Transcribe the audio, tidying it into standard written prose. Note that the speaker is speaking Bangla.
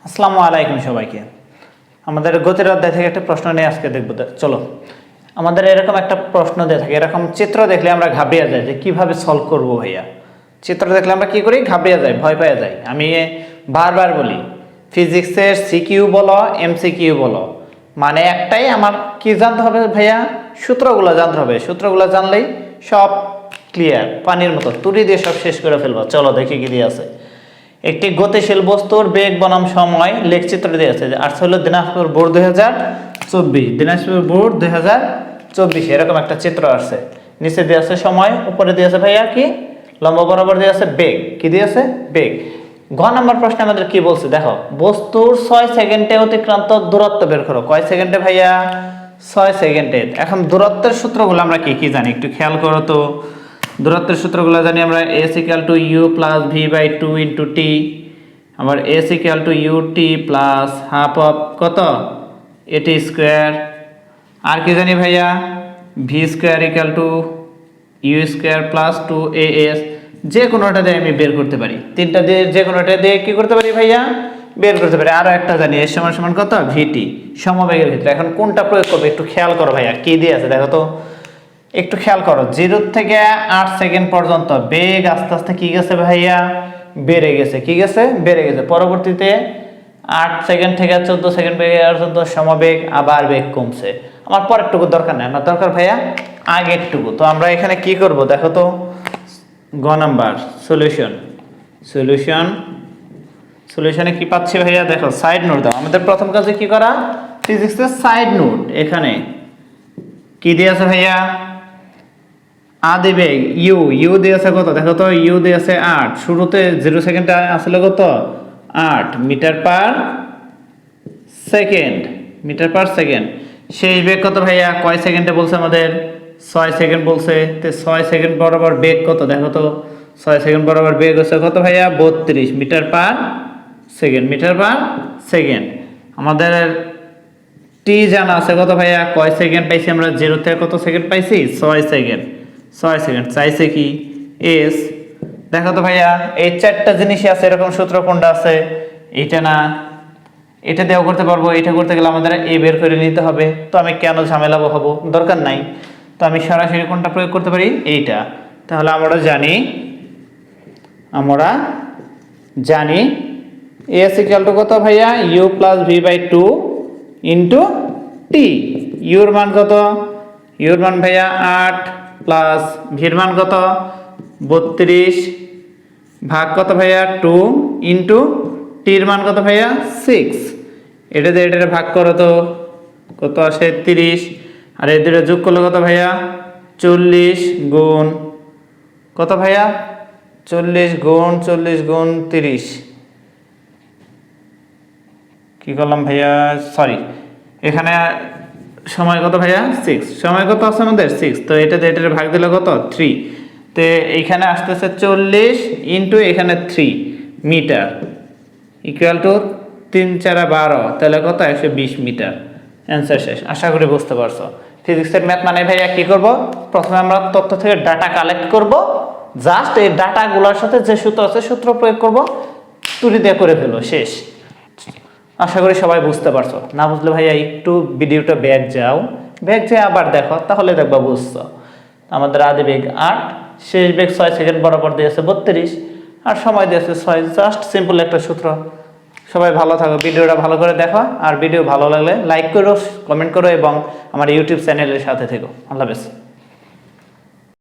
আসসালামু আলাইকুম সবাইকে। আমাদের গতির অধ্যায় থেকে একটা প্রশ্ন নিয়ে আজকে দেখব। চলো, আমাদের এরকম একটা প্রশ্ন দিয়ে থাকে, এরকম চিত্র দেখলে আমরা ঘাবড়িয়ে যাই যে কিভাবে সলভ করব ভাইয়া। চিত্র দেখলে আমরা কি করি? ঘাবড়িয়ে যাই, ভয় পেয়ে যাই। আমি বারবার বলি, ফিজিক্সের সিকিউ বলো এমসিকিউ বলো, মানে একটাই, আমার কি জানতে হবে ভাইয়া? সূত্রগুলো জানতে হবে। সূত্রগুলো জানলেই সব ক্লিয়ার, পানির মতো তুড়ি দিয়ে সব শেষ করে ফেলবো। চলো দেখি কি দিয়ে আছে। একটি গতিশীল বস্তুর বেগ বনাম সময় লেখচিত্র দিয়ে আছে। আর হলো দিনাজপুর বোর্ড 2024, দিনাজপুর বোর্ড 2024 এরকম একটা চিত্র আছে। নিচে দিয়ে আছে সময়, উপরে দিয়ে আছে ভাইয়া কি? লম্বা বরাবর দিয়ে আছে বেগ। কি দিয়ে আছে? বেগ। ঘ নম্বর প্রশ্নে আমাদের কি বলছে দেখো, বস্তুর 6 সেকেন্ডে অতিক্রান্ত দূরত্ব বের করো। কয় সেকেন্ডে ভাইয়া? 6 সেকেন্ডে। এখন দূরত্বের সূত্রগুলো আমরা কি কি জানি একটু খেয়াল করো তো। দূরত্বের সূত্রগুলো জানি আমরা, s = u + v/2 * t, আবার s = ut + হাফ অফ কত at স্কয়ার। আর কি জানি ভাইয়া? v² = u² + 2as। যে কোনোটা দিয়ে আমি বের করতে পারি, তিনটা দিয়ে যে কোনোটা দিয়ে কি করতে পারি ভাইয়া? বের করতে পারি। আরো একটা জানি, s = কত? vt, সমবেগের ক্ষেত্রে। এখন কোনটা প্রয়োগ করবে একটু খেয়াল করো ভাইয়া, কি দিয়ে আছে দেখো তো, একটু খেয়াল করো। 0 থেকে 8 সেকেন্ড পর্যন্ত বেগ আস্তে আস্তে কি গেছে ভাইয়া? বেড়ে গেছে। কি গেছে? বেড়ে গেছে। পরবর্তীতে 8 সেকেন্ড থেকে 14 সেকেন্ড বেগে পর্যন্ত সমবেগ, আবার বেগ কমছে। আমার পরেরটুকু দরকার নেই, আমার দরকার ভাইয়া আগেরটুকু। তো আমরা এখানে কি করব দেখো তো। গ নাম্বার সলিউশনে কি পাচ্ছি ভাইয়া? দেখো সাইড নোট দাও। আমাদের প্রথম কাজে কি করা? ফিজিক্সের সাইড নোট। এখানে কি দিয়ে আছে ভাইয়া? আদি বেগ ইউ দিয়েছে কত দেখো তো, ইউ দিয়েছে 8। শুরুতে 0 সেকেন্ডে আসলে কত? 8 মিটার পার সেকেন্ড। শেষ বেগ কত ভাইয়া? কয় সেকেন্ডে বলছে আমাদের? 6 সেকেন্ড বলছে। তো 6 সেকেন্ড বরাবর বেগ কত দেখো তো। 6 সেকেন্ড বরাবর বেগ হচ্ছে কত ভাইয়া? 32 মিটার পার সেকেন্ড। আমাদের টি জানা আছে কত ভাইয়া? কয় সেকেন্ড পাইছি আমরা? 0 থেকে কত সেকেন্ড পাইছি? 6 সেকেন্ড। চাইছে কি? এস। দেখো তো ভাইয়া, এই চারটা জিনিসই আছে। এরকম সূত্র কোনটা আছে? এইটা না, এটা দিয়েও করতে পারবো। এটা করতে গেলে আমাদের এ বের করে নিতে হবে। তো আমি কেন ঝামেলা হব? দরকার নাই। তো আমি সরাসরি কোনটা প্রয়োগ করতে পারি? এইটা। তাহলে আমরা জানি এস ইকুয়াল টু কত ভাইয়া? u + v/2 * t। ইউর মান কত? ইউর মান ভাইয়া 8 প্লাস ভির মান কত? 32 ভাগ কত ভাইয়া? 2 ইন্টু টির মান কত ভাইয়া? 6। এটা দিয়ে এটা ভাগ করো তো কত আসে? 30। আর এর দুটো যোগ করলে কত ভাইয়া? 40 গুণ কত ভাইয়া? 40 গুণ 30। কি করলাম ভাইয়া? সরি, এখানে সময় কত ভাইয়া? 6। সময় কত আছে আমাদের? 6। তো এটা ভাগ দিলে কত? 3। তো এইখানে আসতেছে 40 ইন্টু এখানে 3 মিটার ইকুয়াল টু 3 4 12। তাহলে কত? 120 মিটার। অ্যান্সার শেষ। আশা করি বুঝতে পারছো। ফিজিক্সের ম্যাথ মানে ভাইয়া কি করব? প্রথমে আমরা তথ্য থেকে ডাটা কালেক্ট করব। জাস্ট এই ডাটাগুলোর সাথে যে সূত্র আছে সূত্র প্রয়োগ করব, তুলি দিয়ে করে ফেলো, শেষ। আশা করি সবাই বুঝতে পারছো। না বুঝলে ভাইয়া একটু ভিডিওটা ব্যাক যেয়ে আবার দেখো, তাহলে দেখবা বুঝছো। আমাদের আদি বেগ 8, শেষ বেগ 6 সেকেন্ড বরাবর দিয়েছে 32, আর সময় দিয়েছে 6। জাস্ট সিম্পল একটা সূত্র। সবাই ভালো থাকো, ভিডিওটা ভালো করে দেখো। আর ভিডিও ভালো লাগলে লাইক করো, কমেন্ট করো এবং আমার ইউটিউব চ্যানেলের সাথে থেকো। আল্লাহ হাফেজ।